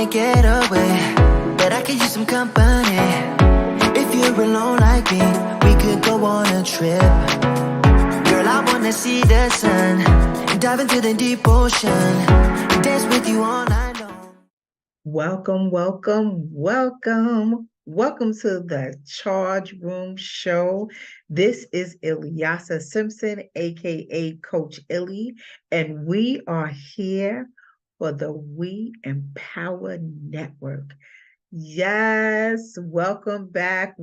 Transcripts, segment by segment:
wanna get away, but I could use some company. If you're alone like me, we could go on a trip. Girl, I wanna see the sun, dive into the deep ocean, dance with you all night long. Welcome to the Charge Room Show. This is Ilyasa Simpson, aka Coach ILLY, and we are here for the We Empower Network. Yes, welcome back.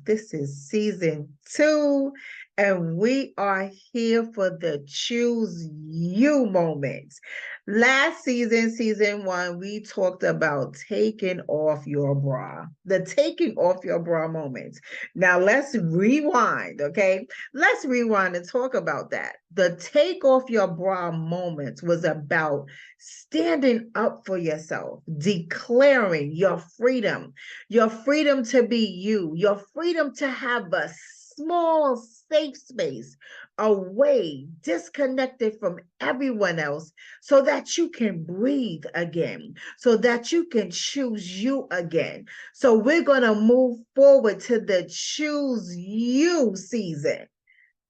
This is season 2, and we are here for the Choose You moments. Last season 1, we talked about taking off your bra, the taking off your bra moments. Now let's rewind, okay? Let's rewind and talk about that. The take off your bra moments was about standing up for yourself, declaring your freedom to be you, your freedom to have a small safe space away, disconnected from everyone else, so that you can breathe again, so that you can choose you again. So we're going to move forward to the Choose You season.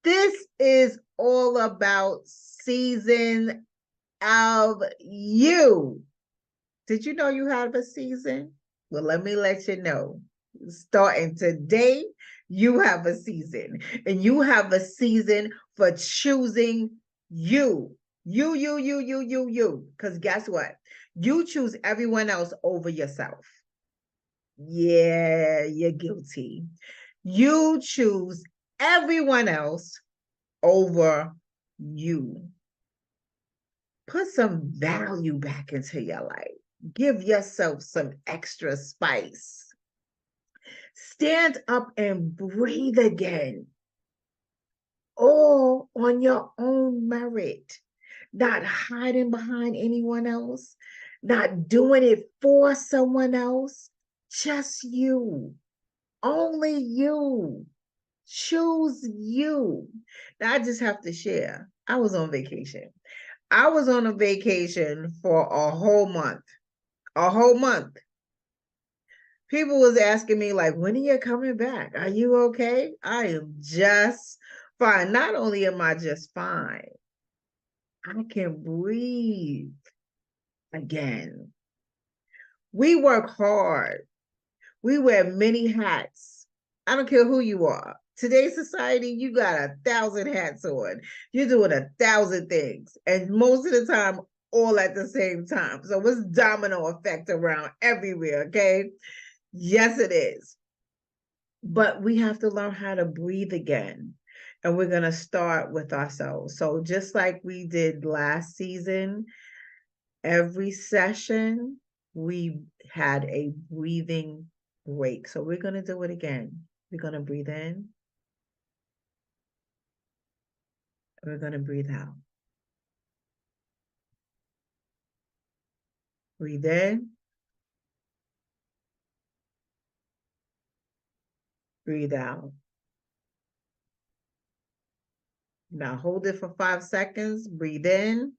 This is all about season of you. Did you know you have a season? Well, let me let you know. Starting today, you have a season, and you have a season for choosing you. You. Because guess what? You choose everyone else over yourself. Yeah, you're guilty. You choose everyone else over you. Put some value back into your life. Give yourself some extra spice. Stand up and breathe again, all on your own merit, not hiding behind anyone else, not doing it for someone else, just you, only you. Choose you. Now, I just have to share, I was on vacation. I was on a vacation for a whole month. People was asking me, like, when are you coming back? Are you okay? I am just fine. Not only am I just fine, I can breathe again. We work hard. We wear many hats. I don't care who you are. Today's society, you got 1,000 hats on. You're doing 1,000 things. And most of the time, all at the same time. So it's domino effect around everywhere, okay? Yes, it is. But we have to learn how to breathe again. And we're going to start with ourselves. So just like we did last season, every session, we had a breathing break. So we're going to do it again. We're going to breathe in. We're going to breathe out. Breathe in. Breathe out. Now hold it for 5 seconds. Breathe in.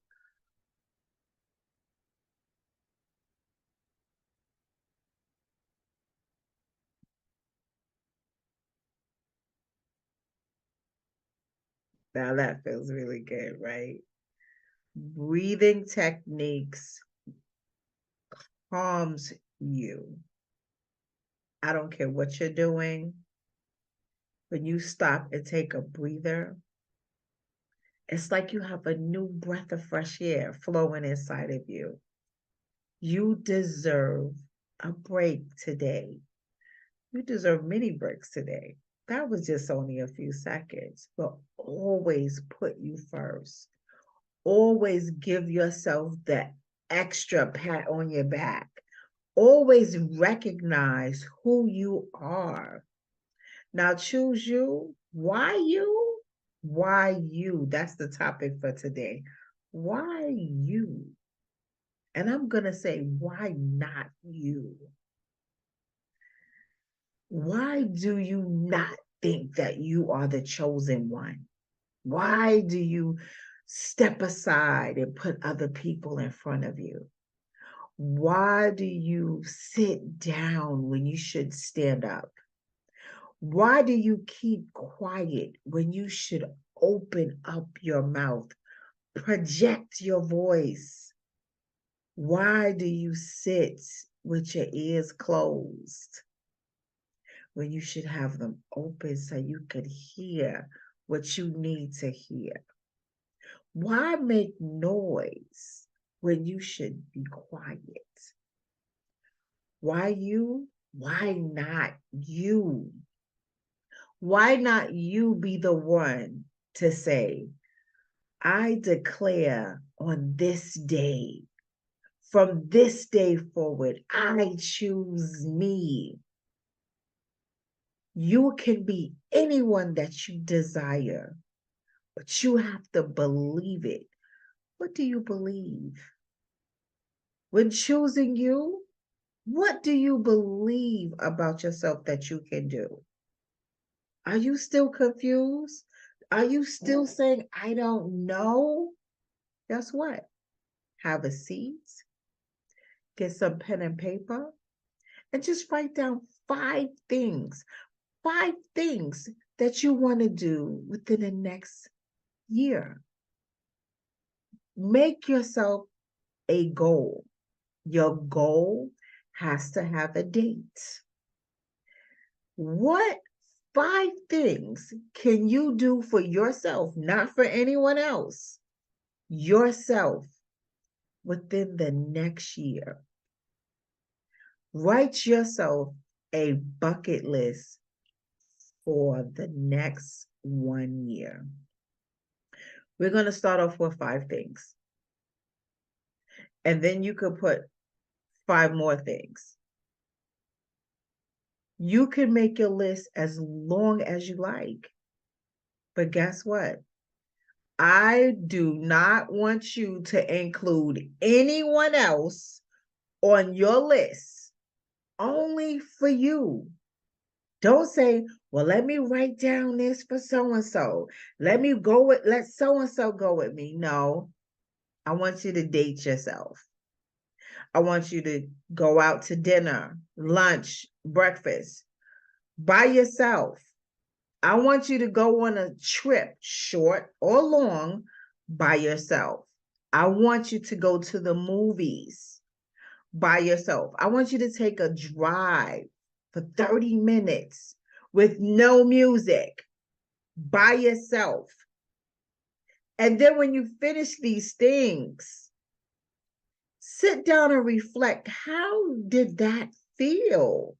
Now that feels really good, right? Breathing techniques calms you. I don't care what you're doing. When you stop and take a breather, it's like you have a new breath of fresh air flowing inside of you. You deserve a break today. You deserve many breaks today. That was just only a few seconds, but always put you first. Always give yourself that extra pat on your back. Always recognize who you are. Now choose you. Why you? Why you? That's the topic for today. Why you? And I'm going to say, why not you? Why do you not think that you are the chosen one? Why do you step aside and put other people in front of you? Why do you sit down when you should stand up? Why do you keep quiet when you should open up your mouth, project your voice? Why do you sit with your ears closed when you should have them open so you could hear what you need to hear? Why make noise when you should be quiet? Why you? Why not you? Why not you be the one to say, I declare on this day, from this day forward, I choose me. You can be anyone that you desire, but you have to believe it. What do you believe? When choosing you, what do you believe about yourself that you can do? Are you still confused? Are you still saying, I don't know? Guess what? Have a seat, get some pen and paper, and just write down five things that you want to do within the next year. Make yourself a goal. Your goal has to have a date. What 5 things can you do for yourself, not for anyone else, yourself within the next year? Write yourself a bucket list for the next 1 year. We're going to start off with 5 things. And then you could put 5 more things. You can make your list as long as you like. But guess what? I do not want you to include anyone else on your list, only for you. Don't say, well, let me write down this for so-and-so. Let so-and-so go with me. No, I want you to date yourself. I want you to go out to dinner, lunch, breakfast by yourself. I want you to go on a trip, short or long, by yourself. I want you to go to the movies by yourself. I want you to take a drive for 30 minutes with no music by yourself. And then when you finish these things, sit down and reflect. How did that feel?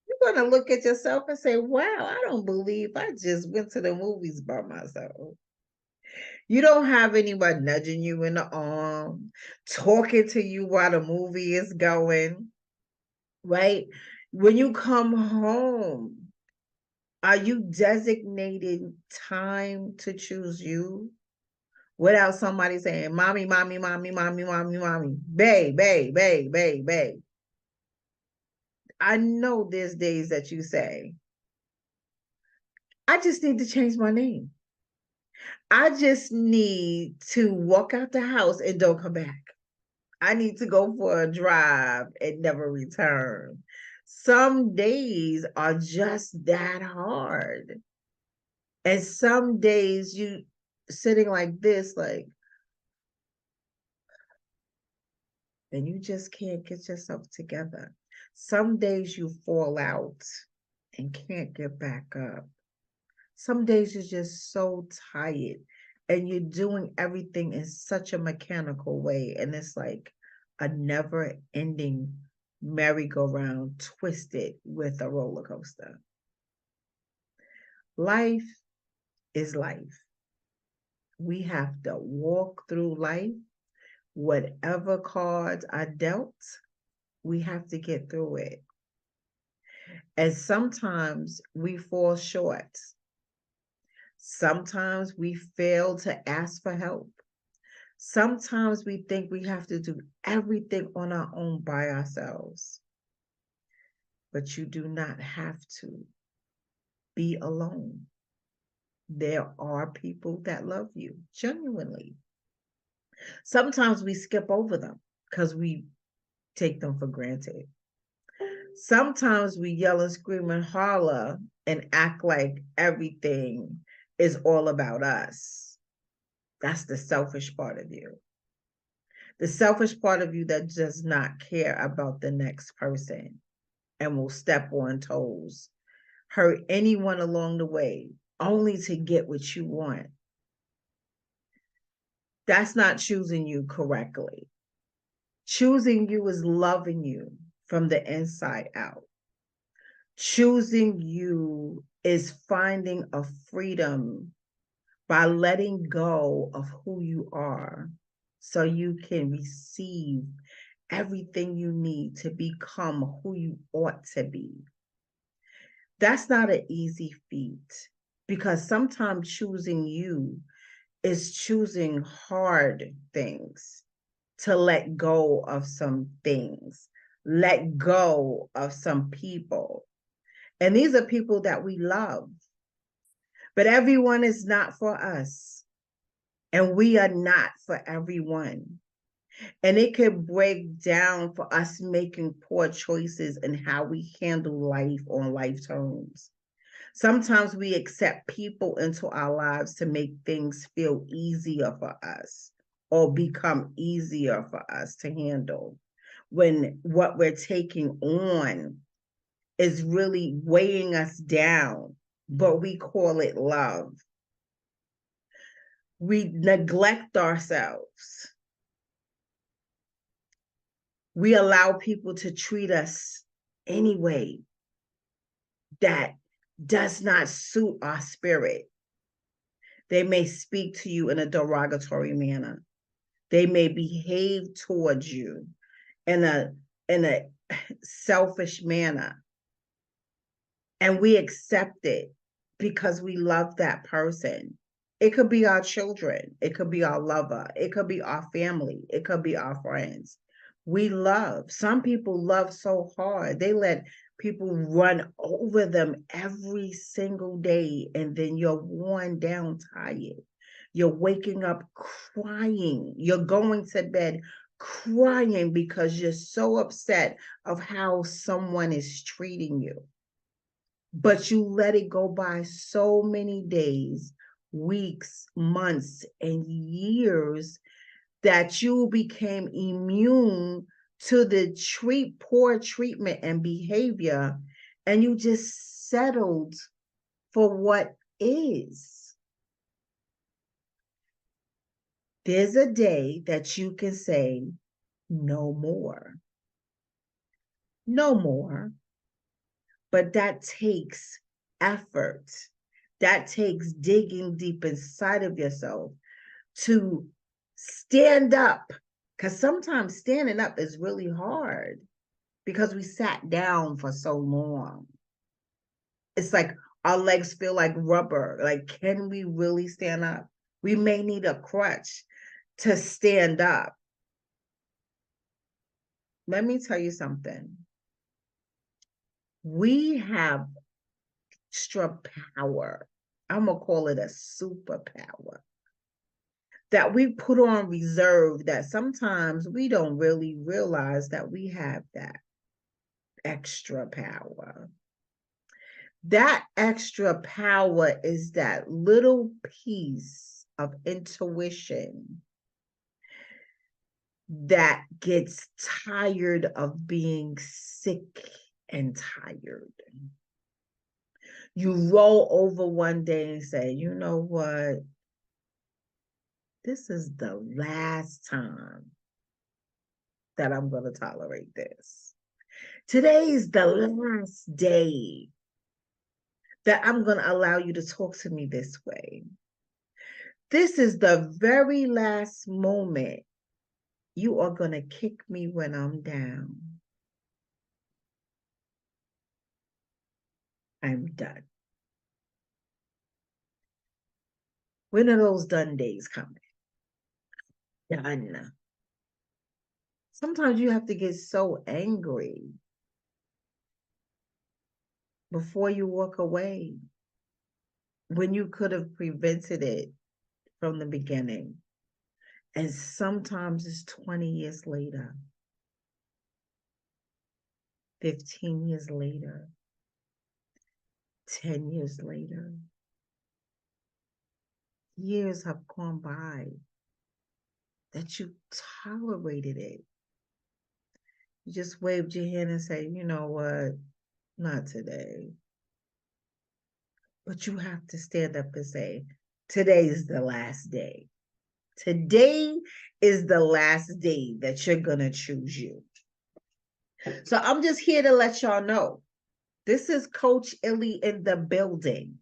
You're going to look at yourself and say, wow, I don't believe I just went to the movies by myself. You don't have anyone nudging you in the arm, talking to you while the movie is going, right? When you come home, are you designating time to choose you without somebody saying, mommy, mommy, mommy, mommy, mommy, mommy, babe, babe, babe, babe, babe? I know there's days that you say, I just need to change my name. I just need to walk out the house and don't come back. I need to go for a drive and never return. Some days are just that hard. And some days you sitting like this, like, and you just can't get yourself together. Some days you fall out and can't get back up. Some days you're just so tired and you're doing everything in such a mechanical way. And it's like a never ending merry-go-round twisted with a roller coaster. Life is life. We have to walk through life. Whatever cards are dealt, we have to get through it. And sometimes we fall short. Sometimes we fail to ask for help. Sometimes we think we have to do everything on our own by ourselves. But you do not have to be alone. There are people that love you genuinely. Sometimes we skip over them because we take them for granted. Sometimes we yell and scream and holler and act like everything is all about us. That's the selfish part of you. The selfish part of you that does not care about the next person and will step on toes, hurt anyone along the way, only to get what you want. That's not choosing you correctly. Choosing you is loving you from the inside out. Choosing you is finding a freedom by letting go of who you are so you can receive everything you need to become who you ought to be. That's not an easy feat because sometimes choosing you is choosing hard things, to let go of some things, let go of some people. And these are people that we love, but everyone is not for us. And we are not for everyone. And it could break down for us making poor choices in how we handle life on life terms. Sometimes we accept people into our lives to make things feel easier for us or become easier for us to handle, when what we're taking on is really weighing us down, but we call it love. We neglect ourselves. We allow people to treat us anyway that does not suit our spirit. They may speak to you in a derogatory manner. They may behave towards you in a selfish manner. And we accept it because we love that person. It could be our children. It could be our lover. It could be our family. It could be our friends. We love. Some people love so hard. They let people run over them every single day. And then you're worn down, tired. You're waking up crying. You're going to bed crying because you're so upset of how someone is treating you. But you let it go by so many days, weeks, months, and years that you became immune to the poor treatment and behavior, and you just settled for what is. There's a day that you can say, no more. No more. But that takes effort. That takes digging deep inside of yourself to stand up. Because sometimes standing up is really hard because we sat down for so long. It's like our legs feel like rubber. Like, can we really stand up? We may need a crutch to stand up. Let me tell you something. We have extra power. I'm going to call it a superpower that we put on reserve, that sometimes we don't really realize that we have that extra power. That extra power is that little piece of intuition that gets tired of being sick and tired. You roll over one day and say, you know what? This is the last time that I'm going to tolerate this. Today is the last day that I'm going to allow you to talk to me this way. This is the very last moment you are going to kick me when I'm down. I'm done. When are those done days coming? Done. Sometimes you have to get so angry before you walk away when you could have prevented it from the beginning. And sometimes it's 20 years later, 15 years later, 10 years later. Years have gone by that you tolerated it. You just waved your hand and say, you know what? Not today. But you have to stand up and say, today is the last day. Today is the last day that you're going to choose you. So I'm just here to let y'all know. This is Coach ILLY in the building.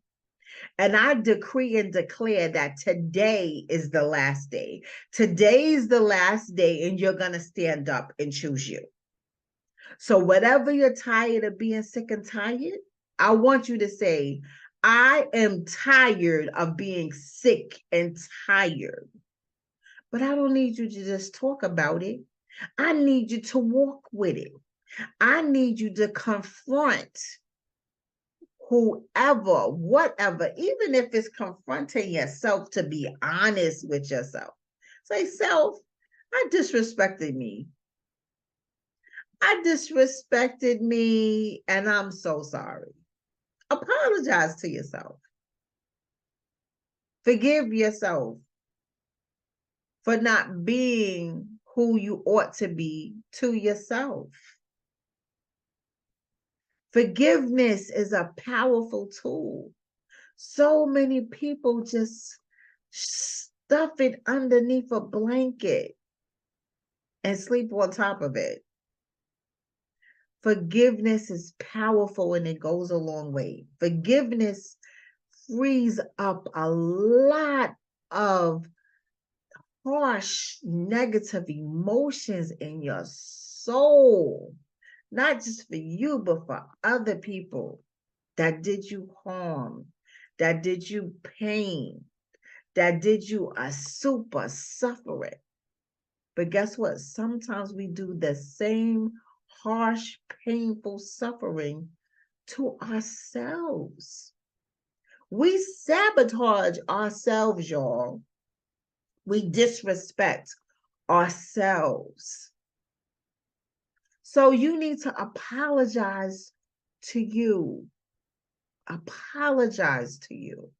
And I decree and declare that today is the last day. Today is the last day, and you're going to stand up and choose you. So whatever you're tired of being sick and tired, I want you to say, I am tired of being sick and tired. But I don't need you to just talk about it. I need you to walk with it. I need you to confront whoever, whatever, even if it's confronting yourself, to be honest with yourself. Say, self, I disrespected me. I disrespected me, and I'm so sorry. Apologize to yourself. Forgive yourself for not being who you ought to be to yourself. Forgiveness is a powerful tool. So many people just stuff it underneath a blanket and sleep on top of it. Forgiveness is powerful and it goes a long way. Forgiveness frees up a lot of harsh, negative emotions in your soul, not just for you, but for other people that did you harm, that did you pain, that did you a super suffering. But guess what? Sometimes we do the same harsh, painful suffering to ourselves. We sabotage ourselves, y'all. We disrespect ourselves. So you need to apologize to you. Apologize to you.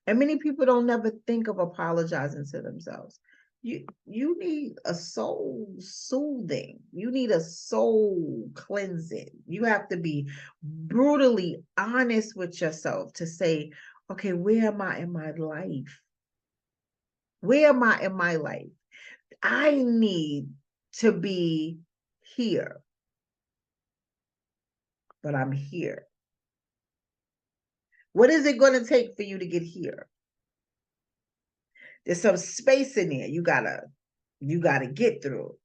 And many people don't never think of apologizing to themselves. You need a soul soothing. You need a soul cleansing. You have to be brutally honest with yourself to say, okay, where am I in my life? Where am I in my life? I need to be here, but I'm here. What is it going to take for you to get here? There's some space in there you gotta get through.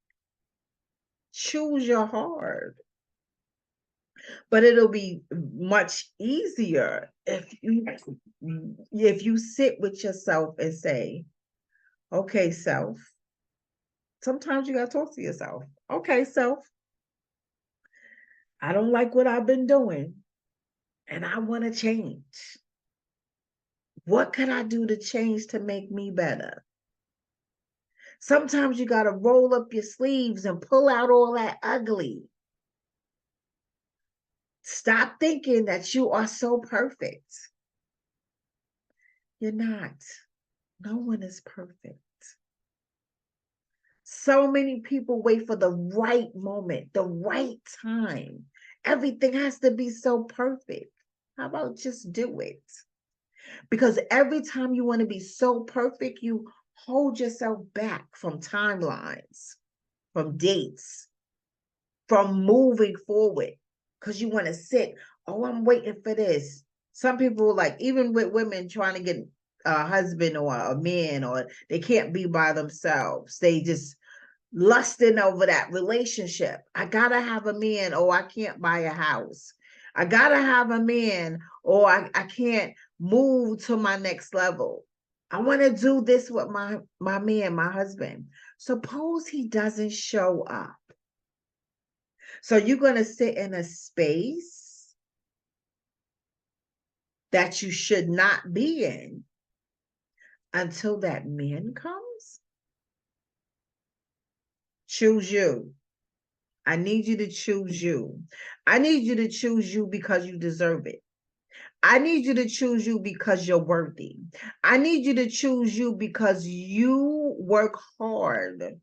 Choose your heart. But it'll be much easier if you sit with yourself and say, okay, self. Sometimes you gotta talk to yourself. Okay, self, I don't like what I've been doing, and I want to change. What can I do to change to make me better? Sometimes you got to roll up your sleeves and pull out all that ugly. Stop thinking that you are so perfect. You're not. No one is perfect. So many people wait for the right moment, the right time. Everything has to be so perfect. How about just do it? Because every time you want to be so perfect, you hold yourself back from timelines, from dates, from moving forward. Because you want to sit, oh, I'm waiting for this. Some people, like, even with women trying to get a husband or a man, or they can't be by themselves. They just lusting over that relationship. I gotta have a man, or I can't buy a house. I gotta have a man, or I can't move to my next level. I want to do this with my man, my husband. Suppose he doesn't show up. So you're going to sit in a space that you should not be in until that man comes? Choose you. I need you to choose you. I need you to choose you because you deserve it. I need you to choose you because you're worthy. I need you to choose you because you work hard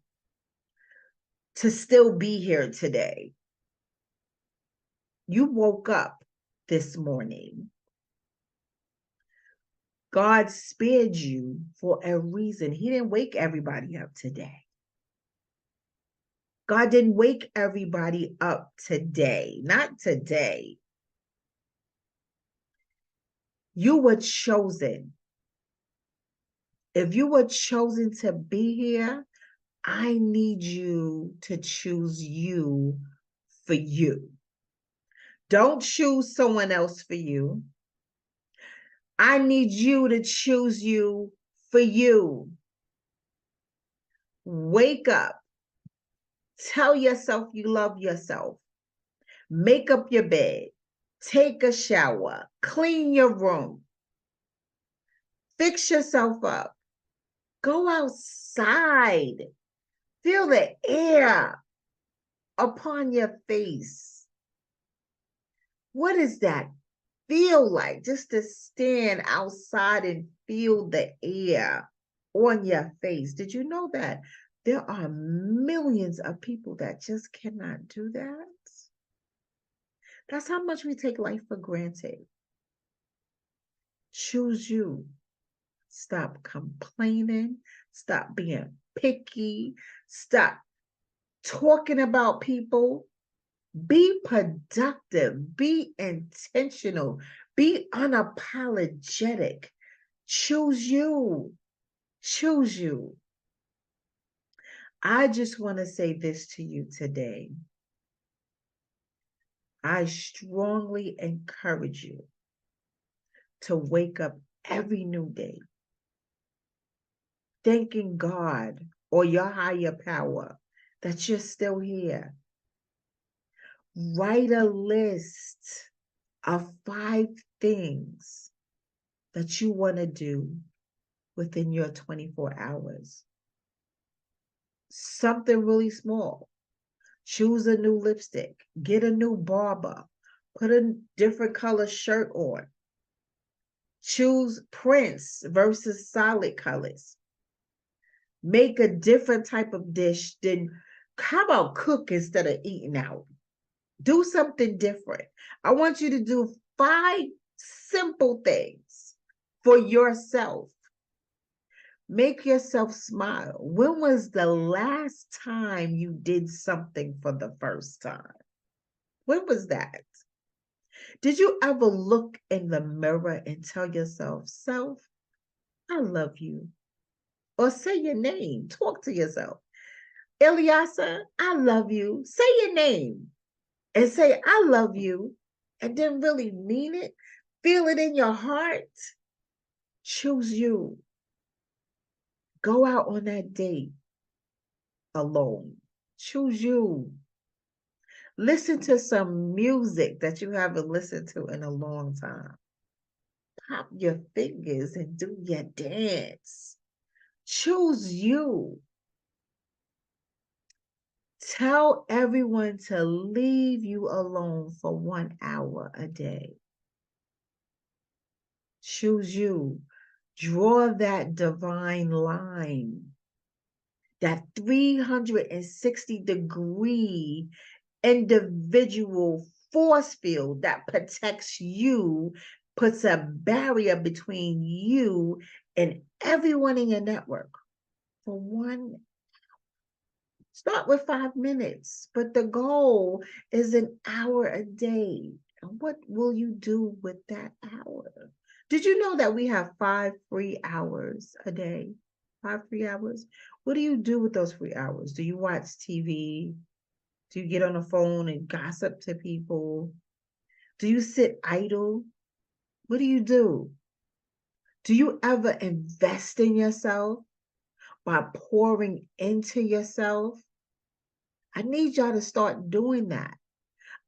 to still be here today. You woke up this morning. God spared you for a reason. He didn't wake everybody up today. God didn't wake everybody up today, not today. You were chosen. If you were chosen to be here, I need you to choose you for you. Don't choose someone else for you. I need you to choose you for you. Wake up. Tell yourself you love yourself. Make up your bed. Take a shower. Clean your room. Fix yourself up. Go outside. Feel the air upon your face. What does that feel like? Just to stand outside and feel the air on your face. Did you know that there are millions of people that just cannot do that? That's how much we take life for granted. Choose you. Stop complaining. Stop being picky. Stop talking about people. Be productive. Be intentional. Be unapologetic. Choose you. Choose you. I just want to say this to you today. I strongly encourage you to wake up every new day thanking God or your higher power that you're still here. Write a list of 5 things that you want to do within your 24 hours. Something really small. Choose a new lipstick. Get a new barber. Put a different color shirt on. Choose prints versus solid colors. Make a different type of dish. Then how about cook instead of eating out? Do something different. I want you to do 5 simple things for yourself. Make yourself smile. When was the last time you did something for the first time? When was that? Did you ever look in the mirror and tell yourself, self, I love you? Or say your name. Talk to yourself. Ilyasa, I love you. Say your name and say, I love you. And then really mean it. Feel it in your heart. Choose you. Go out on that date alone. Choose you. Listen to some music that you haven't listened to in a long time. Pop your fingers and do your dance. Choose you. Tell everyone to leave you alone for 1 hour a day. Choose you. Draw that divine line, that 360-degree individual force field that protects you, puts a barrier between you and everyone in your network for 1 hour. Start with 5 minutes, but the goal is an hour a day. And what will you do with that hour? Did you know that we have 5 free hours a day? 5 free hours? What do you do with those free hours? Do you watch TV? Do you get on the phone and gossip to people? Do you sit idle? What do you do? Do you ever invest in yourself by pouring into yourself? I need y'all to start doing that.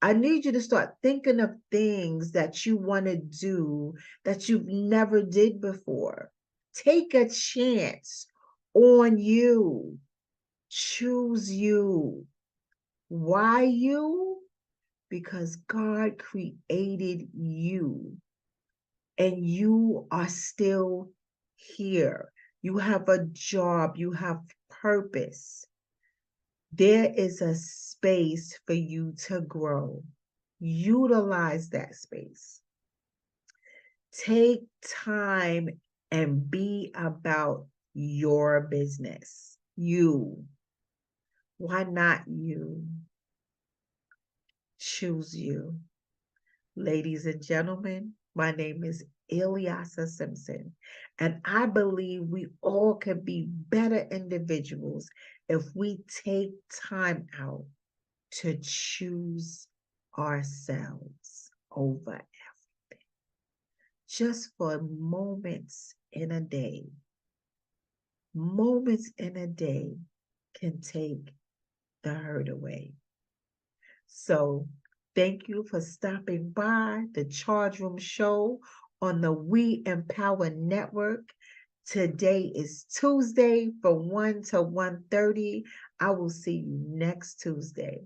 I need you to start thinking of things that you want to do that you've never did before. Take a chance on you. Choose you. Why you? Because God created you and you are still here. You have a job, you have purpose. There is a space for you to grow. Utilize that space. Take time and be about your business. You. Why not you? Choose you. Ladies and gentlemen, my name is Ilyasa Simpson, and I believe we all can be better individuals if we take time out to choose ourselves over everything. Just for moments in a day. Moments in a day can take the hurt away. So thank you for stopping by the Charge Room Show on the We Empower Network. Today is Tuesday from 1 to 1:30. I will see you next Tuesday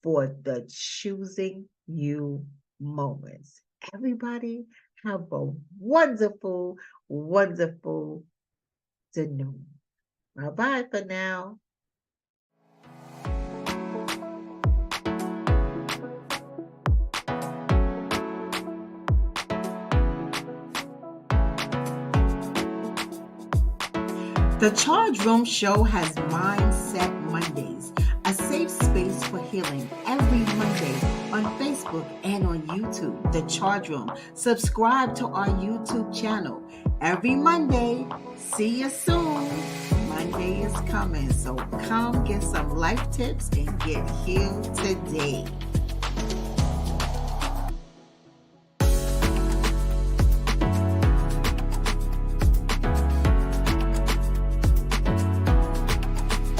for the Choosing You moments. Everybody have a wonderful, wonderful afternoon. Bye-bye for now. The Charge Room Show has Mindset Mondays, a safe space for healing every Monday on Facebook and on YouTube. The Charge Room. Subscribe to our YouTube channel every Monday. See you soon. Monday is coming, so come get some life tips and get healed today.